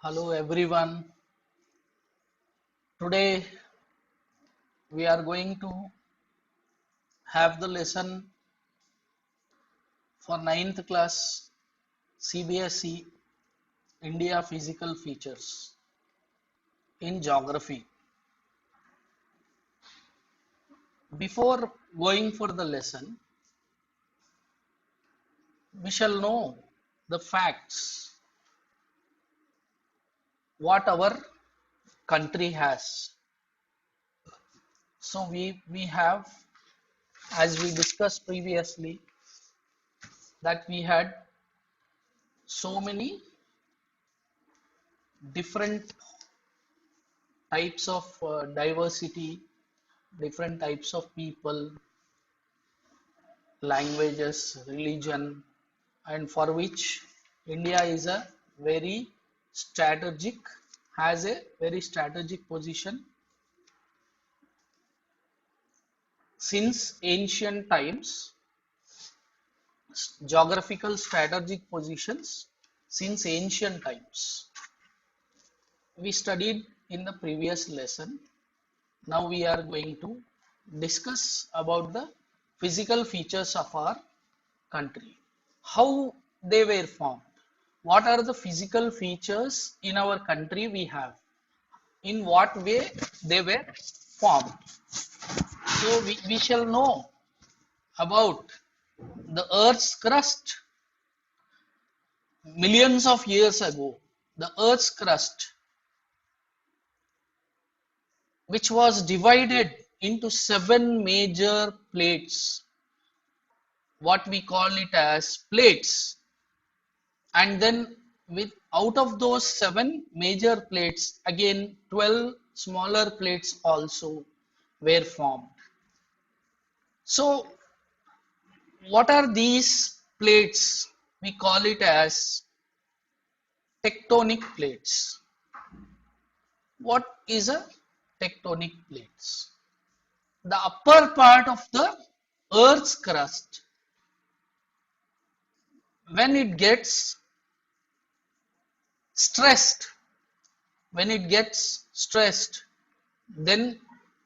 Hello everyone. Today we are going to have the lesson for ninth class CBSE India physical features in geography. Before going for the lesson, we shall know the facts what our country has. So we have, as we discussed previously, that we had so many different types of diversity, different types of people, languages, religion, and for which India is a very strategic, has a very strategic position since ancient times, geographical strategic positions since ancient times. We studied in the previous lesson. Now we are going to discuss about the physical features of our country, how they were formed, what are the physical features in our country we have, in what way they were formed. So we shall know about the earth's crust. Millions of years ago, the earth's crust, which was divided into seven major plates, what we call it as plates, and then with out of those seven major plates, again 12 smaller plates also were formed. So what are these plates? We call it as tectonic plates. What is a tectonic plates? The upper part of the earth's crust, when it gets stressed, then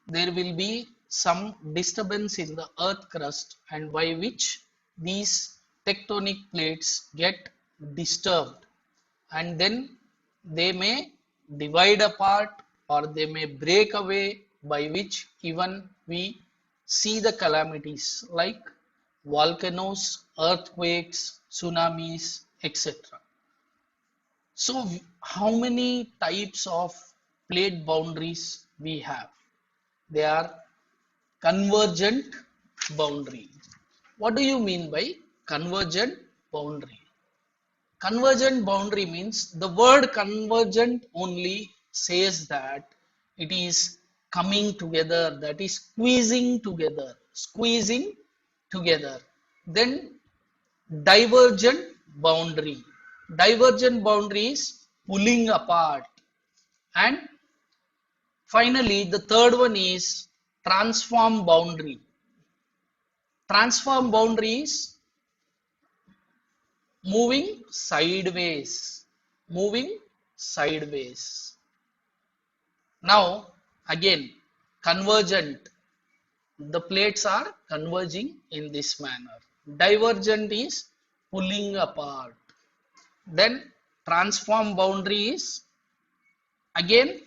there will be some disturbance in the earth crust, and by which these tectonic plates get disturbed, and then they may divide apart or they may break away, by which even we see the calamities like volcanoes, earthquakes, tsunamis, etc. So how many types of plate boundaries we have? They are convergent boundary. What do you mean by convergent boundary? Convergent boundary means the word convergent only says that it is coming together, that is squeezing together. Then divergent boundary. Divergent boundary is pulling apart. And finally, the third one is transform boundary. Transform boundary is moving sideways. Moving sideways. Now, again, convergent. The plates are converging in this manner. Divergent is pulling apart. Then transform boundary is again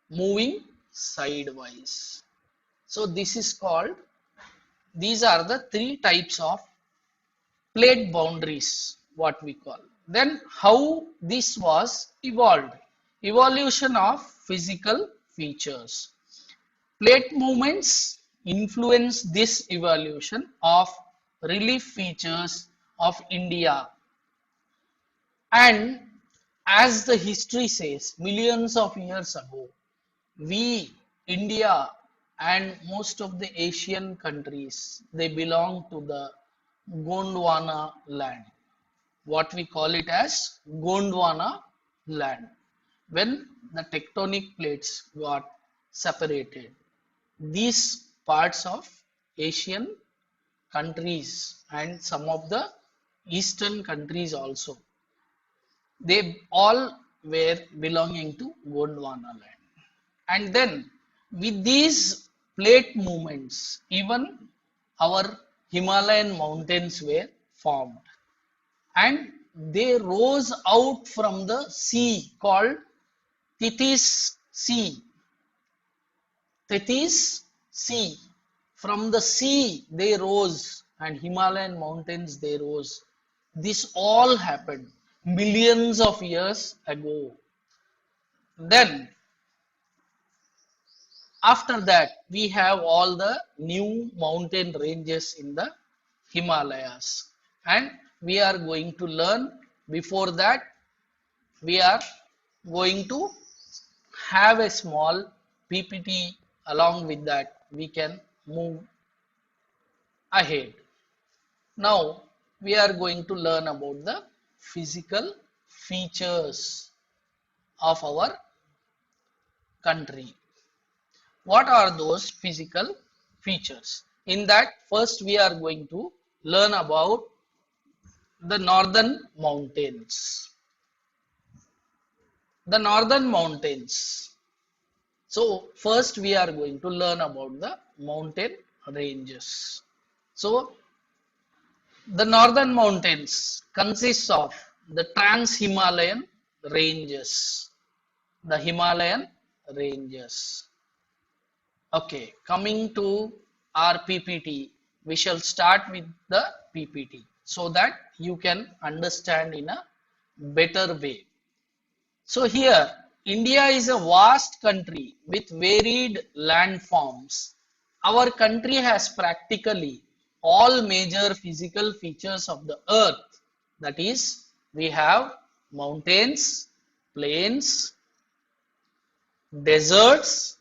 moving sidewise. So this is called, these are the three types of plate boundaries, what we call. Then how this was evolved. Evolution of physical features. Plate movements influence this evolution of relief features of India. And as the history says, millions of years ago, we, India, and most of the Asian countries, they belong to the Gondwana land. What we call it as Gondwana land. When the tectonic plates got separated, these parts of Asian countries and some of the Eastern countries also, they all were belonging to Gondwana land. And then with these plate movements, even our Himalayan mountains were formed, and they rose out from the sea called Tethys Sea. Tethys Sea. From the sea they rose, and Himalayan mountains they rose. This all happened millions of years ago. Then after that, we have all the new mountain ranges in the Himalayas, and we are going to learn. Before that, we are going to have a small PPT. Along with that, we can move ahead. Now we are going to learn about the physical features of our country. What are those physical features? In that, first we are going to learn about the northern mountains. The northern mountains. So first we are going to learn about the mountain ranges. So the northern mountains consists of the Trans-Himalayan ranges. The Himalayan ranges. Okay, coming to our PPT, we shall start with the PPT so that you can understand in a better way. So here, India is a vast country with varied landforms. Our country has practically all major physical features of the earth. That is, we have mountains, plains, deserts,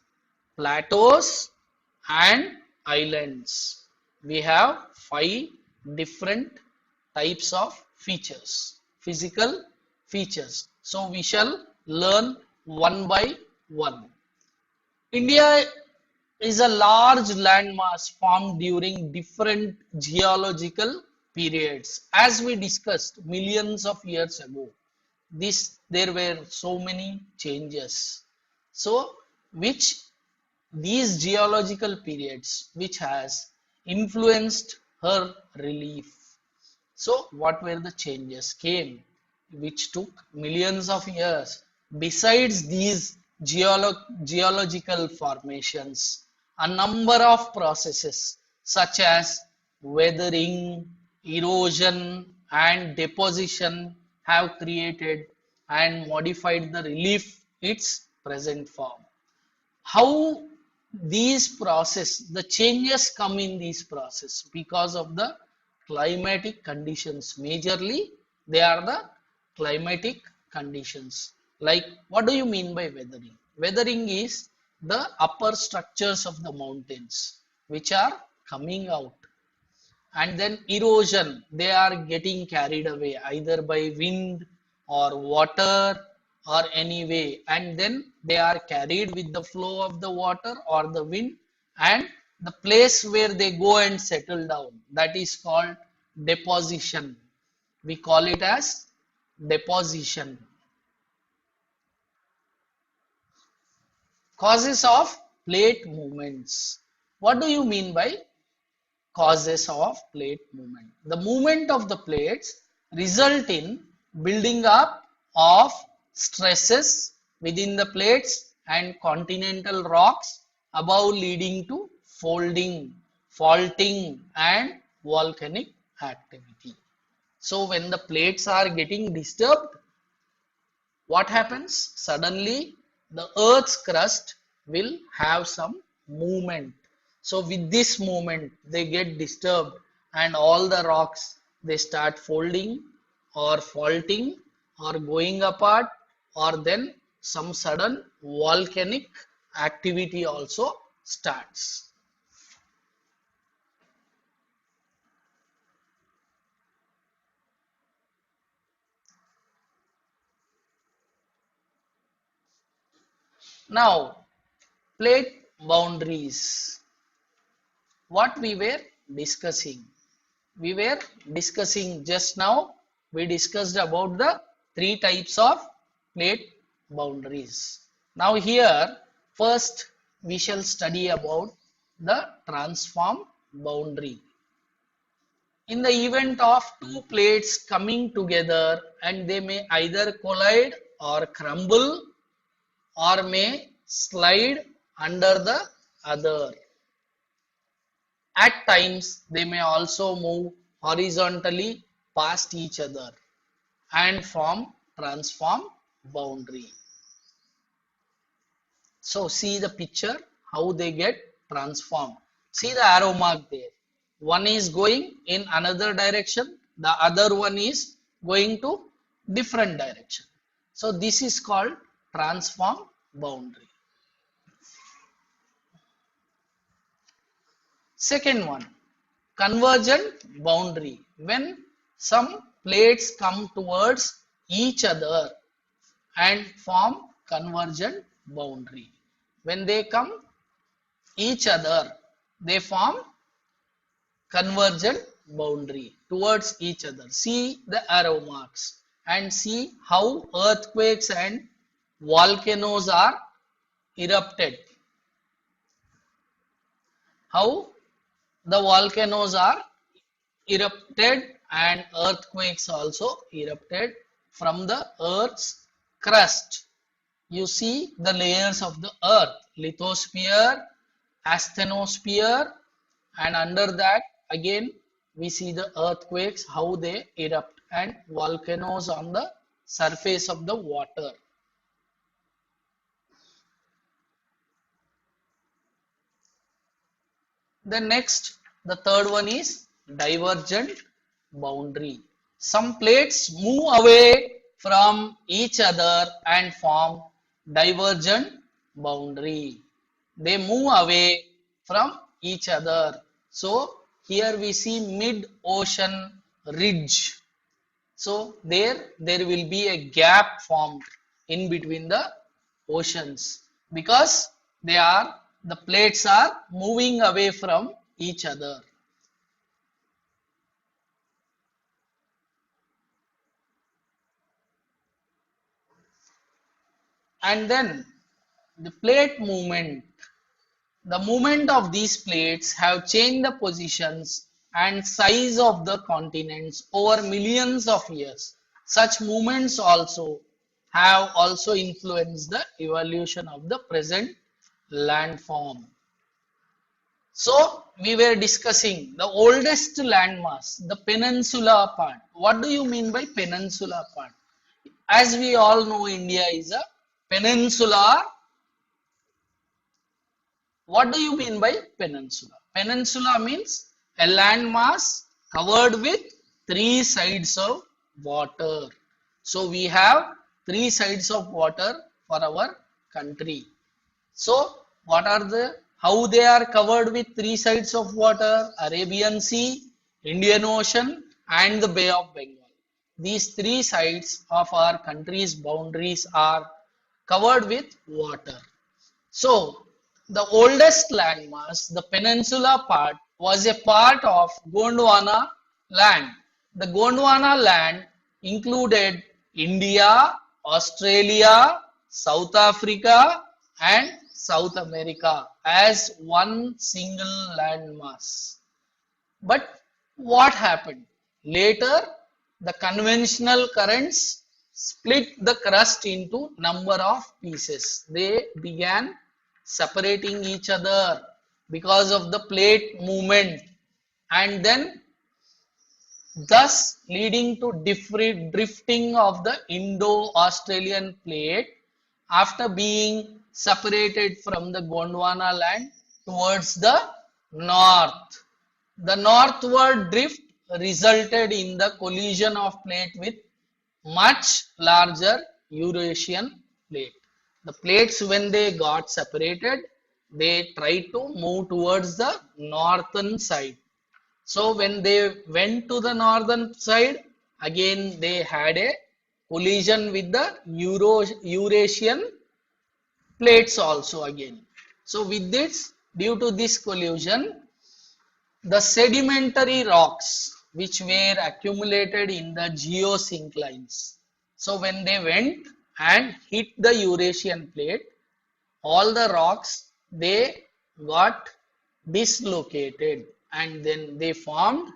plateaus, and islands. We have 5 different types of features, physical features. So we shall learn one by one. India is a large landmass formed during different geological periods. As we discussed millions of years ago, there were so many changes. So which these geological periods which has influenced her relief. So what were the changes came which took millions of years? Besides these geological formations, a number of processes such as weathering, erosion, and deposition have created and modified the relief its present form. How the changes come in these process because of the climatic conditions. Majorly, they are the climatic conditions. Like, what do you mean by weathering? Weathering is the upper structures of the mountains which are coming out, and then erosion, they are getting carried away either by wind or water or any way, and then they are carried with the flow of the water or the wind, and the place where they go and settle down, that is called deposition. We call it as deposition. Causes of plate movements. What do you mean by causes of plate movement? The movement of the plates result in building up of stresses within the plates and continental rocks above, leading to folding, faulting, and volcanic activity. So when the plates are getting disturbed, what happens? Suddenly the earth's crust will have some movement. So with this movement they get disturbed, and all the rocks, they start folding or faulting or going apart, or then some sudden volcanic activity also starts. Now, plate boundaries. What we were discussing? We were discussing just now, we discussed about the 3 types of plate boundaries. Now here first we shall study about the transform boundary. In the event of two plates coming together and they may either collide or crumble or may slide under the other. At times they may also move horizontally past each other and form transform boundary. So see the picture how they get transformed. See the arrow mark there. One is going in another direction, the other one is going to different direction. So this is called transform boundary. Second one, convergent boundary. When some plates come towards each other and form convergent boundary. When they come each other, they form convergent boundary towards each other. See the arrow marks and see how earthquakes and volcanoes are erupted. How the volcanoes are erupted and earthquakes also erupted from the earth's crust. You see the layers of the earth, lithosphere, asthenosphere, and under that again we see the earthquakes how they erupt and volcanoes on the surface of the water. Then next, the third one is divergent boundary. Some plates move away from each other and form divergent boundary. They move away from each other. So here we see mid-ocean ridge. So there will be a gap formed in between the oceans because the plates are moving away from each other. And then the plate movement. The movement of these plates have changed the positions and size of the continents over millions of years. Such movements have also influenced the evolution of the present landform. So we were discussing the oldest landmass, the peninsula part. What do you mean by peninsula part? As we all know, India is a peninsula. What do you mean by peninsula? Peninsula means a landmass covered with three sides of water. So we have three sides of water for our country. So how they are covered with three sides of water? Arabian Sea, Indian Ocean and the Bay of Bengal. These three sides of our country's boundaries are covered with water. So the oldest landmass, the peninsula part, was a part of Gondwana land. The Gondwana land included India, Australia, South Africa and South America as one single landmass. But what happened? Later, the conventional currents split the crust into number of pieces. They began separating each other because of the plate movement and then thus leading to drifting of the Indo-Australian plate after being separated from the Gondwana land towards the north. The northward drift resulted in the collision of plate with much larger Eurasian plate. The plates, when they got separated, they tried to move towards the northern side. So when they went to the northern side, again they had a collision with the Eurasian plates also again. So with this, due to this collision, the sedimentary rocks which were accumulated in the geosynclines. So when they went and hit the Eurasian plate, all the rocks they got dislocated and then they formed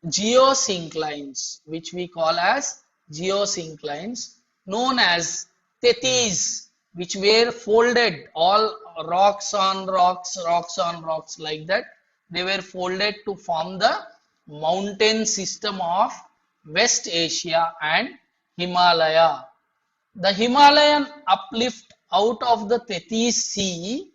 geosynclines, which we call as geosynclines, known as tethys, which were folded, all rocks on rocks, rocks on rocks, like that. They were folded to form the mountain system of West Asia and Himalaya. The Himalayan uplift out of the Tethys Sea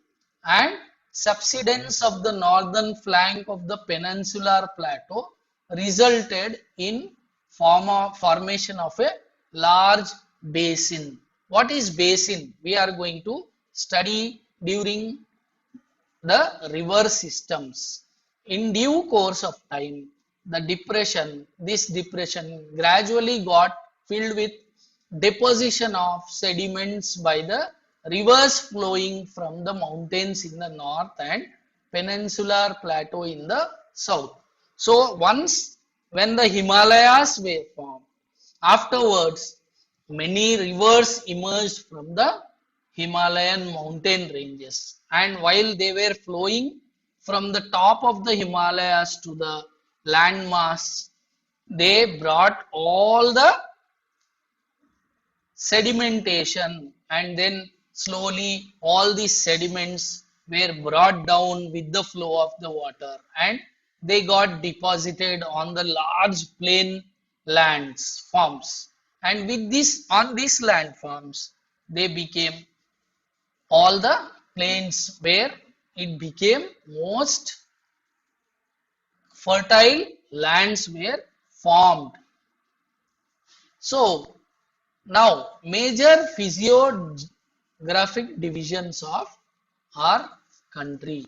and subsidence of the northern flank of the peninsular plateau resulted in formation of a large basin. What is basin? We are going to study during the river systems. In due course of time, this depression gradually got filled with deposition of sediments by the rivers flowing from the mountains in the north and peninsular plateau in the south. So once when the Himalayas were formed, afterwards many rivers emerged from the Himalayan mountain ranges, and while they were flowing from the top of the Himalayas to the landmass, they brought all the sedimentation, and then slowly all these sediments were brought down with the flow of the water and they got deposited on the large plain lands forms, and with this on these landforms they became all the plains where it became most fertile lands were formed. So now, major physiographic divisions of our country.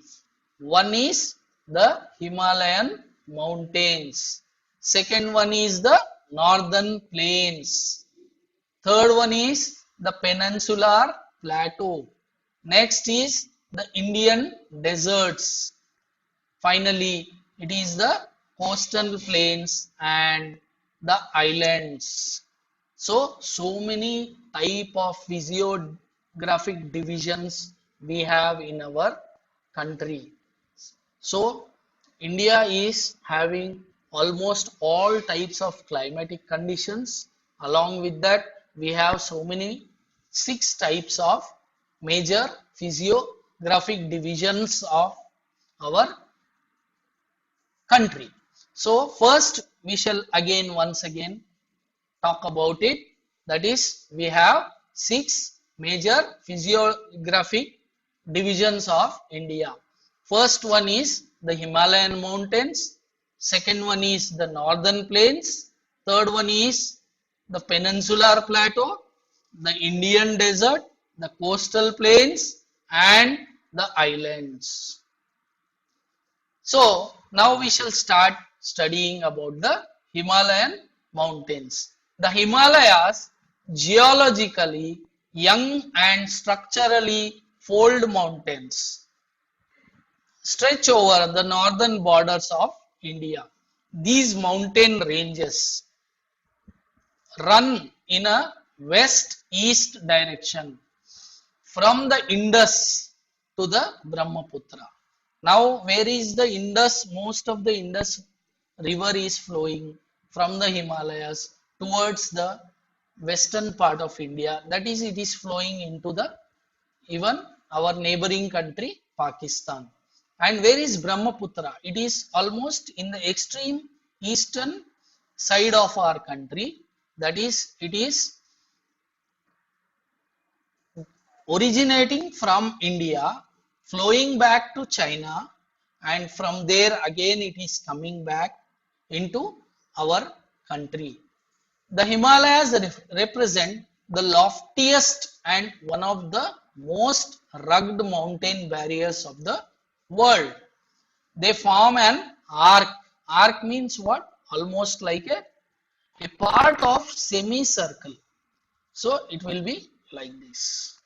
One is the Himalayan mountains. Second one is the northern plains. Third one is the peninsular plateau. Next is the Indian deserts. Finally, it is the coastal plains and the islands. So many type of physiographic divisions we have in our country. So India is having almost all types of climatic conditions. Along with that, we have so many 6 types of major physiographic divisions of our country. So first we shall once again talk about it. That is, we have 6 major physiographic divisions of India. First one is the Himalayan mountains. Second one is the northern plains. Third one is the peninsular plateau, the Indian desert, the coastal plains and the islands. So now we shall start studying about the Himalayan mountains. The Himalayas, geologically young and structurally fold mountains, stretch over the northern borders of India. These mountain ranges run in a west-east direction from the Indus to the Brahmaputra. Now, where is the Indus? Most of the Indus river is flowing from the Himalayas towards the western part of India. That is, it is flowing into the even our neighboring country Pakistan. And where is Brahmaputra? It is almost in the extreme eastern side of our country. That is, it is originating from India, flowing back to China, and from there again it is coming back into our country. The Himalayas represent the loftiest and one of the most rugged mountain barriers of the world. They form an arc. Arc means what? Almost like a part of semicircle. So it will be like this.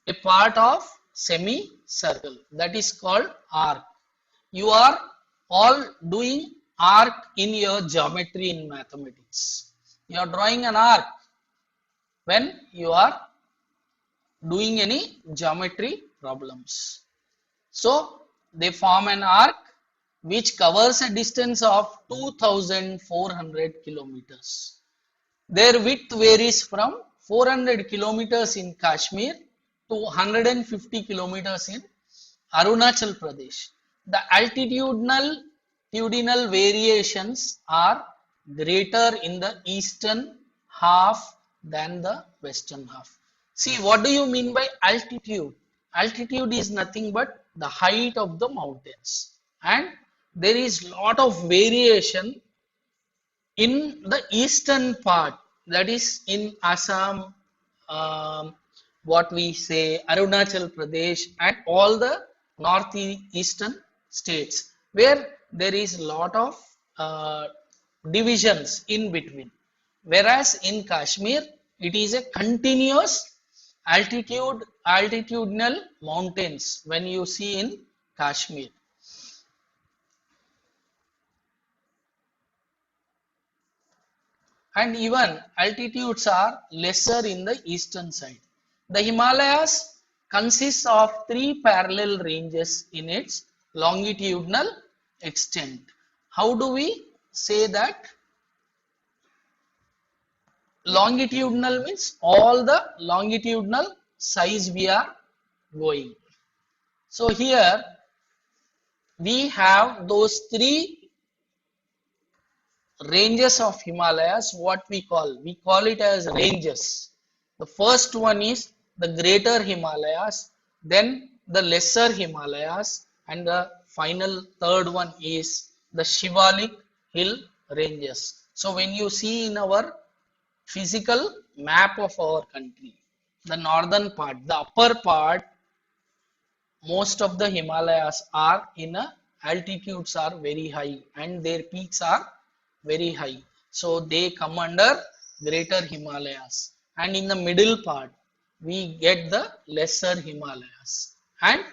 A part of semicircle, that is called arc. You are all doing arc in your geometry in mathematics. You are drawing an arc. when you are doing any geometry problems. So they form an arc which covers a distance of 2400 kilometers. Their width varies from 400 kilometers in Kashmir to 150 kilometers in Arunachal Pradesh. The altitudinal variations are greater in the eastern half than the western half. See, what do you mean by altitude? Altitude is nothing but the height of the mountains, and there is lot of variation in the eastern part, that is in Assam, what we say Arunachal Pradesh, and all the northeastern states, where there is lot of divisions in between. Whereas in Kashmir, it is a continuous altitudinal mountains when you see in Kashmir. And even altitudes are lesser in the eastern side. The Himalayas consists of three parallel ranges in its longitudinal extent. How do we say that? Longitudinal means all the longitudinal size we are going. So here we have those three ranges of Himalayas. What we call it as ranges. The first one is the greater Himalayas, then the lesser Himalayas, and the final third one is the Shivalik hill ranges. So when you see in our physical map of our country, the northern part, the upper part, most of the Himalayas are in a altitudes are very high and their peaks are very high. So they come under greater Himalayas, and in the middle part we get the lesser Himalayas, and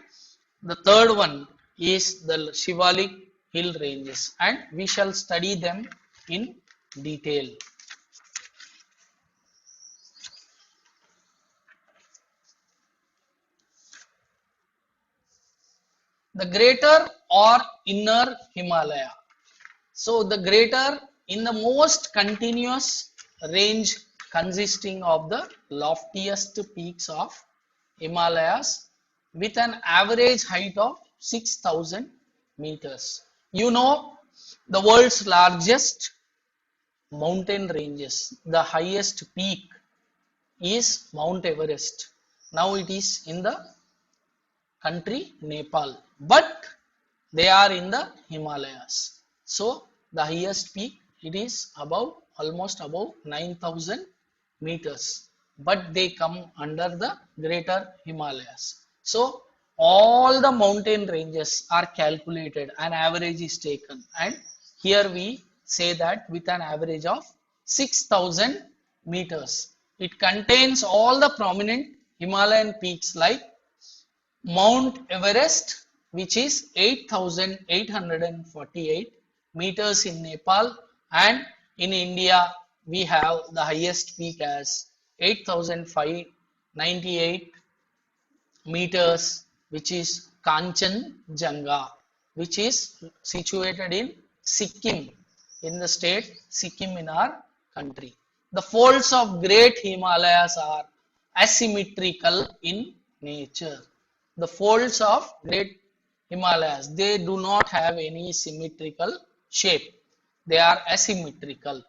the third one is the Shivalik hill ranges, and we shall study them in detail. The greater or inner Himalaya. So the greater in the most continuous range consisting of the loftiest peaks of Himalayas with an average height of 6,000 meters. You know, the world's largest mountain ranges, the highest peak is Mount Everest. Now it is in the country Nepal, but they are in the Himalayas. So the highest peak, it is about almost above 9,000 meters, but they come under the greater Himalayas. So all the mountain ranges are calculated, an average is taken, and here we say that with an average of 6,000 meters. It contains all the prominent Himalayan peaks like Mount Everest, which is 8,848 meters in Nepal, and in India we have the highest peak as 8,598 meters, which is Kanchenjunga, which is situated in Sikkim, in the state Sikkim in our country. The folds of Great Himalayas are asymmetrical in nature. The folds of Great Himalayas, they do not have any symmetrical shape. They are asymmetrical.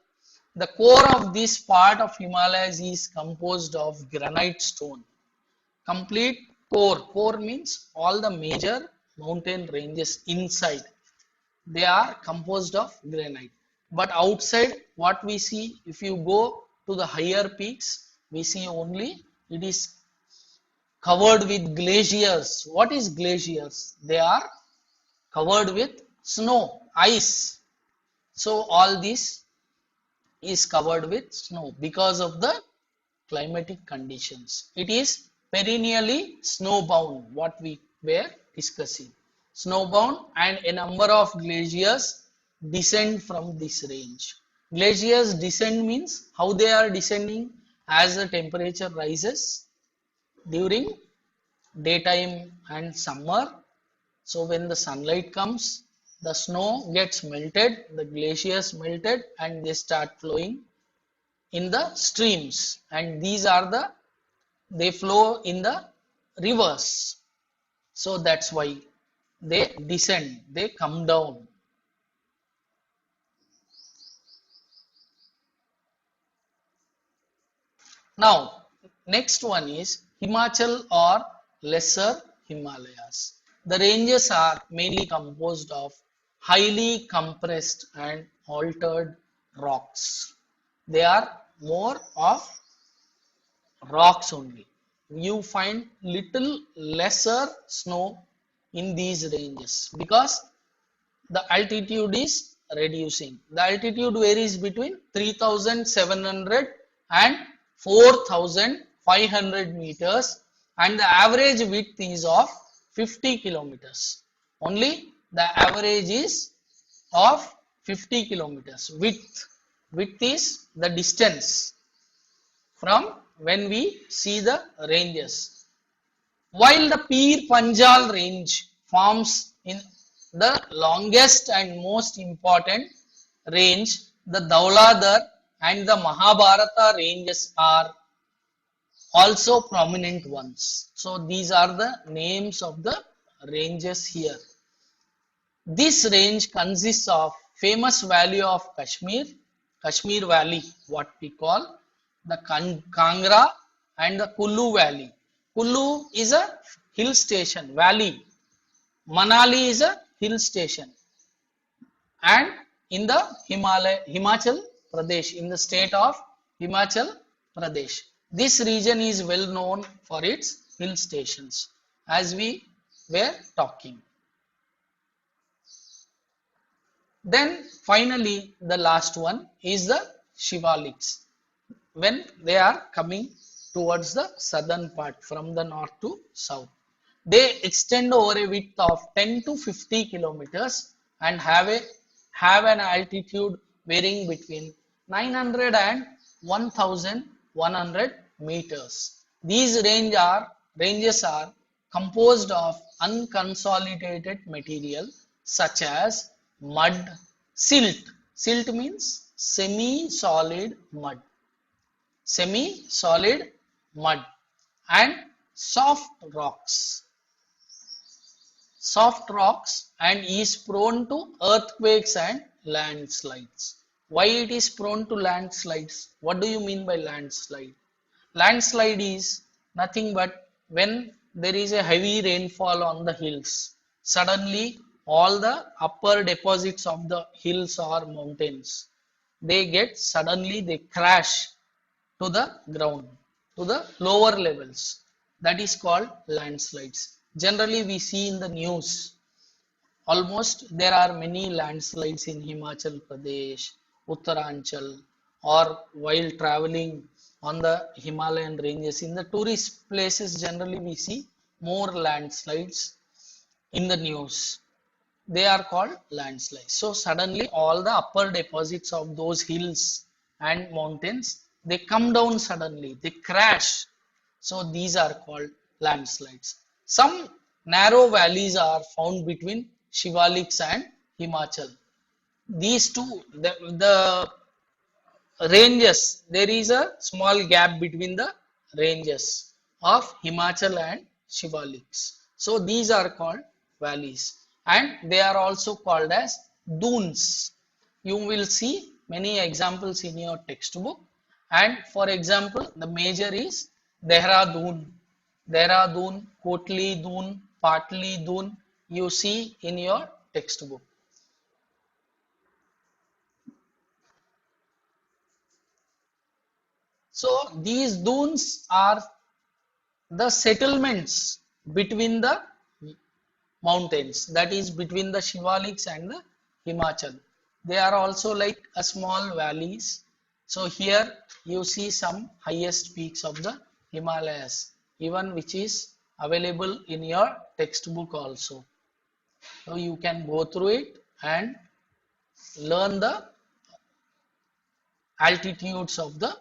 The core of this part of Himalayas is composed of granite stone. Complete core means all the major mountain ranges inside, they are composed of granite. But outside, what we see, if you go to the higher peaks, we see only it is covered with glaciers. What is glaciers? They are covered with snow, ice. So all this is covered with snow because of the climatic conditions. It is perennially snowbound, what we were discussing. Snowbound, and a number of glaciers descend from this range. Glaciers descend means how they are descending? as the temperature rises during daytime and summer. So when the sunlight comes, the snow gets melted, the glaciers melted, and they start flowing in the streams, and these are they flow in the rivers. So that's why they descend, they come down. Now, next one is Himachal or Lesser Himalayas. The ranges are mainly composed of highly compressed and altered rocks. They are more of rocks only. You find little lesser snow in these ranges because the altitude is reducing. The altitude varies between 3,700 and 4,500 meters, and the average width is of 50 kilometers. Only the average is of 50 kilometers. Width is the distance from when we see the ranges. While the Pir Panjal range forms in the longest and most important range, the Dauladhar and the Mahabharata ranges are also prominent ones. So these are the names of the ranges here. This range consists of famous valley of Kashmir, Kashmir Valley, what we call the Kangra, and the Kullu Valley. Kullu is a hill station, valley. Manali is a hill station. And in the Himachal Pradesh, in the state of Himachal Pradesh. This region is well known for its hill stations, as we were talking. Then finally the last one is the Shivaliks. When they are coming towards the southern part from the north to south, they extend over a width of 10 to 50 kilometers and have an altitude varying between 900 and 1100 meters. These ranges are composed of unconsolidated material such as mud, silt. Silt means semi-solid mud. Semi-solid mud and soft rocks. Soft rocks and is prone to earthquakes and landslides. Why it is prone to landslides? What do you mean by landslide? Landslide is nothing but when there is a heavy rainfall on the hills. Suddenly all the upper deposits of the hills or mountains, they crash to the ground, to the lower levels. That is called landslides. Generally we see in the news, almost there are many landslides in Himachal Pradesh, Uttaranchal, or while traveling on the Himalayan ranges. In the tourist places, generally we see more landslides in the news. They are called landslides. So suddenly all the upper deposits of those hills and mountains, they come down suddenly, they crash. So these are called landslides. Some narrow valleys are found between Shivaliks and Himachal. These two, the ranges, there is a small gap between the ranges of Himachal and Shivaliks. So these are called valleys, and they are also called as dunes. You will see many examples in your textbook, and for example the major is Dehradun, Dehradun, Kotli Dun, Patli Dun, you see in your textbook. So these dunes are the settlements between the mountains, that is between the Shivaliks and the Himachal. They are also like a small valleys. So here you see some highest peaks of the Himalayas, even which is available in your textbook also. So you can go through it and learn the altitudes of the